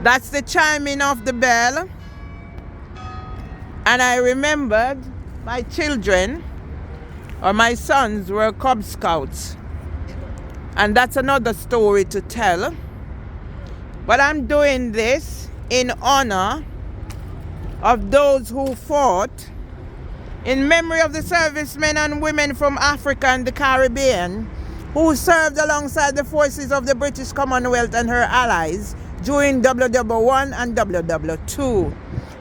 That's the chiming of the bell. And I remembered my children, or my sons, were Cub Scouts. And that's another story to tell. But I'm doing this in honor of those who fought, in memory of the servicemen and women from Africa and the Caribbean who served alongside the forces of the British Commonwealth and her allies during WW1 and WW2.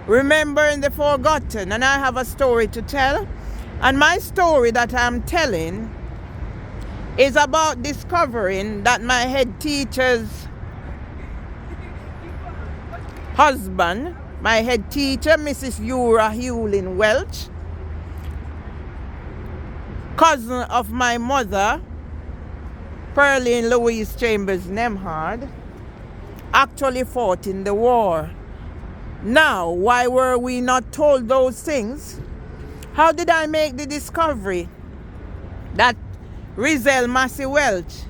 Remembering the forgotten, and I have a story to tell. And my story that I'm telling is about discovering that my head teacher's husband, my head teacher, Mrs. Eura Hewlin Welch, cousin of my mother, Pearline Louise Chambers Nemhard, actually fought in the war. Now, why were we not told those things? How did I make the discovery that Rizal Massey Welch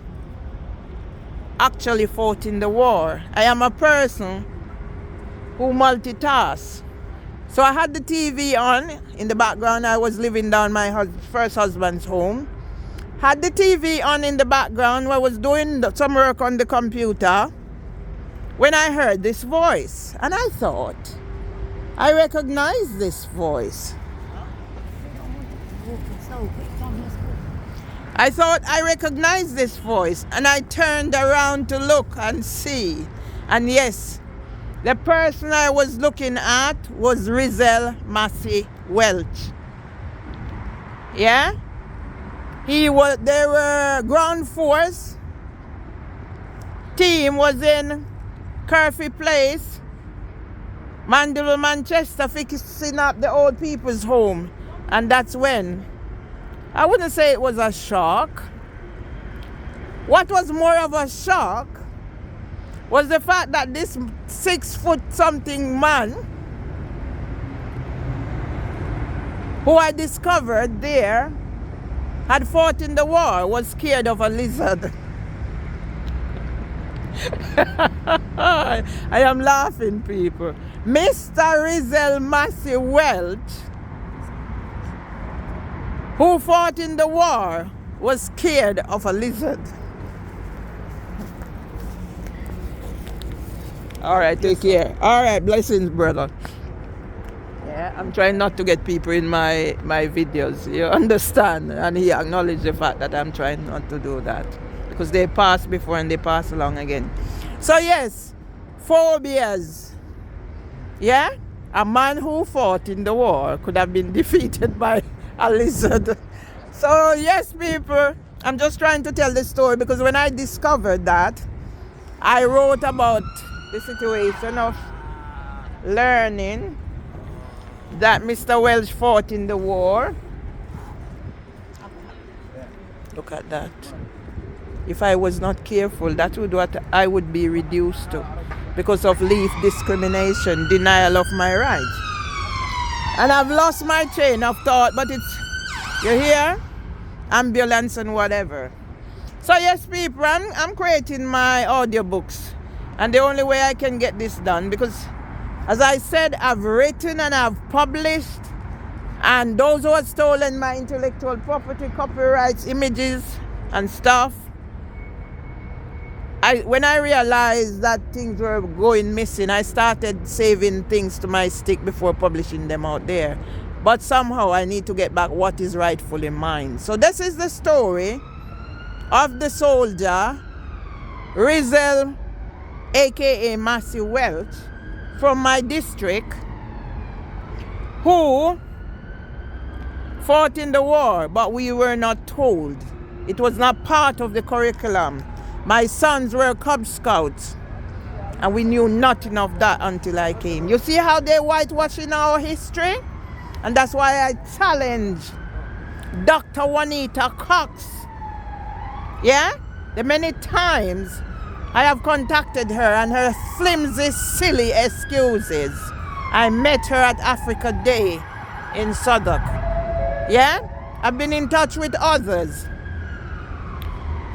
actually fought in the war? I am a person who multitasks. So I had the TV on in the background. I was living down my first husband's home. Had the TV on in the background. I was doing some work on the computer when I heard this voice. And I thought, I recognize this voice. I thought I recognized this voice. And I turned around to look and see. And yes, the person I was looking at was Rizal Massey Welch. Yeah? They were ground force. Team was in Curfew Place, Mandeville, Manchester, fixing up the old people's home. And that's when, I wouldn't say it was a shock. What was more of a shock was the fact that this 6-foot-something man who I discovered there had fought in the war, was scared of a lizard. I am laughing, people. Mr. Rizal Massey Welch, who fought in the war, was scared of a lizard. All right, take care. All right, blessings, brother. Yeah, I'm trying not to get people in my videos. You understand? And he acknowledged the fact that I'm trying not to do that. Because they pass before and they pass along again. So yes, phobias. Yeah? A man who fought in the war could have been defeated by a lizard. So yes, people, I'm just trying to tell the story because when I discovered that, I wrote about the situation of learning that Mr. Welch fought in the war. Look at that. If I was not careful, that would what I would be reduced to because of leaf discrimination, denial of my rights. And I've lost my train of thought, but it's, you hear? Ambulance and whatever. So yes, people, I'm creating my audiobooks. And the only way I can get this done, because as I said, I've written and I've published, and those who have stolen my intellectual property, copyrights, images and stuff, when I realized that things were going missing, I started saving things to my stick before publishing them out there. But somehow I need to get back what is rightfully mine. So this is the story of the soldier, Rizal, aka Massey Welch, from my district, who fought in the war, but we were not told. It was not part of the curriculum. My sons were Cub Scouts, and we knew nothing of that until I came. You see how they're whitewashing our history? And that's why I challenge Dr. Juanita Cox. Yeah? The many times I have contacted her and her flimsy, silly excuses. I met her at Africa Day in Southwark. Yeah? I've been in touch with others.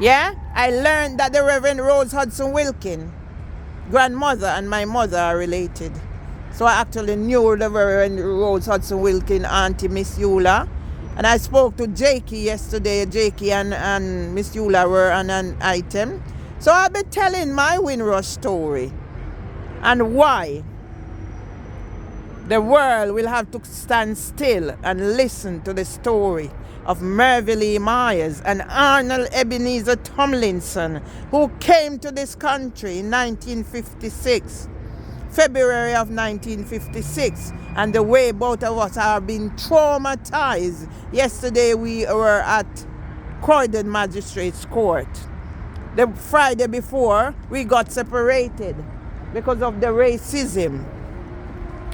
Yeah? I learned that the Reverend Rose Hudson Wilkin grandmother and my mother are related. So I actually knew the Reverend Rose Hudson Wilkin, Auntie Miss Eula. And I spoke to Jakey yesterday. Jakey and Miss Eula were on an item. So I'll be telling my Windrush story and why the world will have to stand still and listen to the story of Mervyn Lee Myers and Arnold Ebenezer Tomlinson, who came to this country in 1956, February of 1956, and the way both of us are being traumatized. Yesterday we were at Croydon Magistrates Court. The Friday before, we got separated because of the racism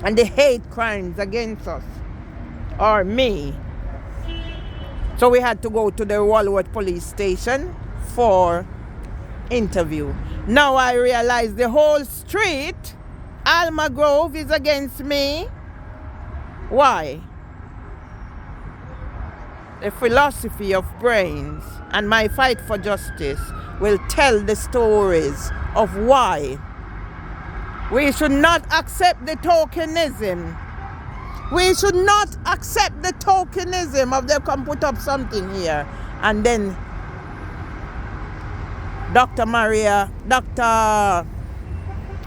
and the hate crimes against us, or me. So we had to go to the Walworth police station for interview. Now I realize the whole street, Alma Grove, is against me. Why? The philosophy of brains and my fight for justice will tell the stories of why we should not accept the tokenism. We should not accept the tokenism of they can put up something here and then Dr.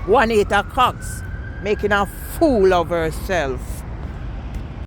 Juanita Cox making a fool of herself.